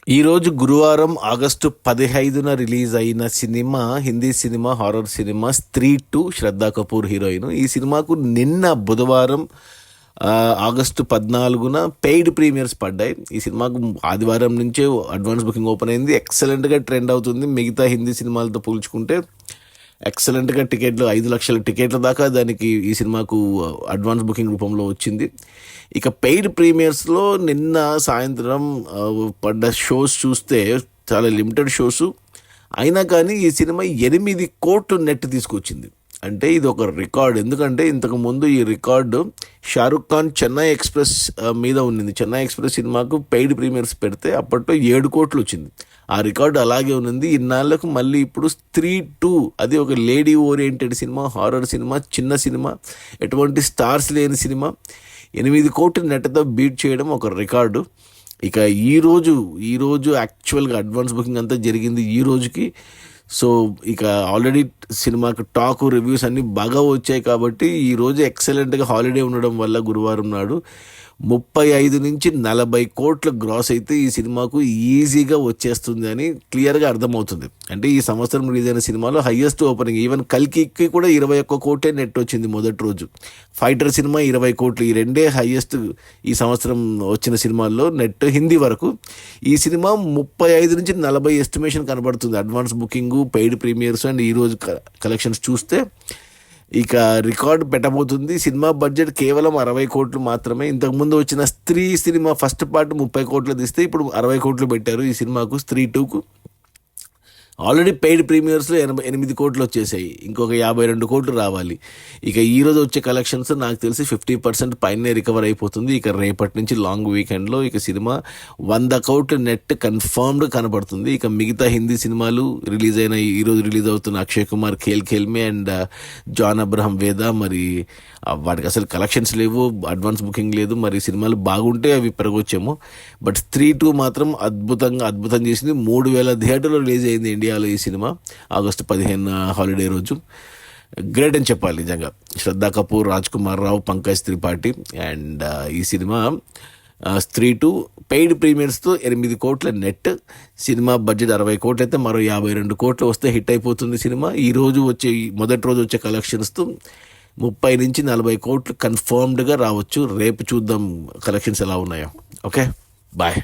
ఈరోజు గురువారం August 15న release అయిన cinema, Hindi cinema, horror cinema 'స్త్రీ 2'. శ్రద్ధా కపూర్ హీరోయిన్. ఈ సినిమాకు నిన్న బుధవారం ఆగస్టు 14న పెయిడ్ ప్రీమియర్స్ పడ్డాయి. ఈ సినిమాకు ఆదివారం నుంచే అడ్వాన్స్ బుకింగ్ ఓపెన్ అయింది. ఎక్సలెంట్గా ట్రెండ్ అవుతుంది. మిగతా హిందీ సినిమాలతో పోల్చుకుంటే ఎక్సలెంట్గా టికెట్లు 5 లక్షల టికెట్ల దాకా దానికి ఈ సినిమాకు అడ్వాన్స్ బుకింగ్ రూపంలో వచ్చింది. ఇక పెయిడ్ ప్రీమియర్స్లో నిన్న సాయంత్రం పడ్డ షోస్ చూస్తే చాలా లిమిటెడ్ షోసు అయినా కానీ ఈ సినిమా 8 కోట్లు నెట్ తీసుకొచ్చింది. అంటే ఇది ఒక రికార్డ్. ఎందుకంటే ఇంతకుముందు ఈ రికార్డు షారుఖ్ ఖాన్ చెన్నై ఎక్స్ప్రెస్ మీద ఉన్నింది. చెన్నై ఎక్స్ప్రెస్ సినిమాకు పెయిడ్ ప్రీమియర్స్ పెడితే అప్పట్లో 7 కోట్లు వచ్చింది. ఆ రికార్డు అలాగే ఉన్నది. ఇన్నాళ్లకు మళ్ళీ ఇప్పుడు 'స్త్రీ 2' అది ఒక lady oriented cinema, horror cinema, చిన్న సినిమా, ఎటువంటి స్టార్స్ లేని సినిమా 8 కోట్ల నెట్తో బీట్ చేయడం ఒక రికార్డు. ఇక ఈరోజు యాక్చువల్గా అడ్వాన్స్ బుకింగ్ అంతా జరిగింది ఈ రోజుకి. సో ఇక ఆల్రెడీ సినిమాకి టాక్, రివ్యూస్ అన్నీ బాగా వచ్చాయి కాబట్టి ఈరోజు ఎక్సలెంట్గా హాలిడే ఉండడం వల్ల గురువారం నాడు 35 నుంచి 40 కోట్ల గ్రాస్ అయితే ఈ సినిమాకు ఈజీగా వచ్చేస్తుంది అని క్లియర్గా అర్థమవుతుంది. అంటే ఈ సంవత్సరం రిలీజ్ అయిన సినిమాలో హయ్యెస్ట్ ఓపెనింగ్. ఈవెన్ కల్కికి కూడా 21 కోట్లే నెట్ వచ్చింది మొదటి రోజు. ఫైటర్ సినిమా 20 కోట్లు. ఈ రెండే హయ్యెస్ట్ ఈ సంవత్సరం వచ్చిన సినిమాల్లో నెట్ హిందీ వరకు. ఈ సినిమా 35 నుంచి 40 ఎస్టిమేషన్ కనబడుతుంది. Advance booking, paid premieres and ఈరోజు కలెక్షన్స్ చూస్తే ఇక రికార్డు పెట్టబోతుంది. సినిమా బడ్జెట్ కేవలం 60 కోట్లు మాత్రమే. ఇంతకుముందు వచ్చిన 'స్త్రీ' సినిమా ఫస్ట్ పార్ట్ 30 కోట్లు తీస్తే ఇప్పుడు 60 కోట్లు పెట్టారు ఈ సినిమాకు, 'స్త్రీ 2'కు. ఆల్రెడీ పెయిడ్ ప్రీమియర్స్లో 8 కోట్లు వచ్చేసాయి. ఇంకొక 52 కోట్లు రావాలి. ఇక ఈరోజు వచ్చే కలెక్షన్స్ నాకు తెలిసి 50% పైనే రికవర్ అయిపోతుంది. ఇక రేపటి నుంచి లాంగ్ వీకెండ్లో ఇక సినిమా 100 కోట్ల నెట్ కన్ఫర్మ్డ్ కనబడుతుంది. ఇక మిగతా హిందీ సినిమాలు ఈరోజు రిలీజ్ అవుతున్న అక్షయ్ కుమార్ 'ఖేల్ ఖేల్ మే' అండ్ జాన్ అబ్రహం 'వేద' మరి వాటికి అసలు కలెక్షన్స్ లేవు, అడ్వాన్స్ బుకింగ్ లేదు. మరి సినిమాలు బాగుంటే అవి పెరగొచ్చేమో. బట్ 'స్త్రీ 2' మాత్రం అద్భుతం చేసింది. 3000 థియేటర్లో రిలీజ్ అయింది ఇండియాలో ఈ సినిమా ఆగస్టు 15 హాలిడే రోజు. గ్రేట్ అని చెప్పాలి నిజంగా. శ్రద్ధా కపూర్, రాజ్ కుమార్ రావు, పంకజ్ త్రిపాఠి అండ్ ఈ సినిమా 'స్త్రీ 2' పెయిడ్ ప్రీమియర్స్తో 8 కోట్ల నెట్. సినిమా బడ్జెట్ 60 కోట్లు అయితే మరో 52 కోట్లు వస్తే హిట్ అయిపోతుంది సినిమా. మొదటి రోజు వచ్చే కలెక్షన్స్తో 30 నుంచి 40 కోట్లు కన్ఫర్మ్డ్గా రావచ్చు. రేపు చూద్దాం కలెక్షన్స్ ఎలా ఉన్నాయో. Okay, bye.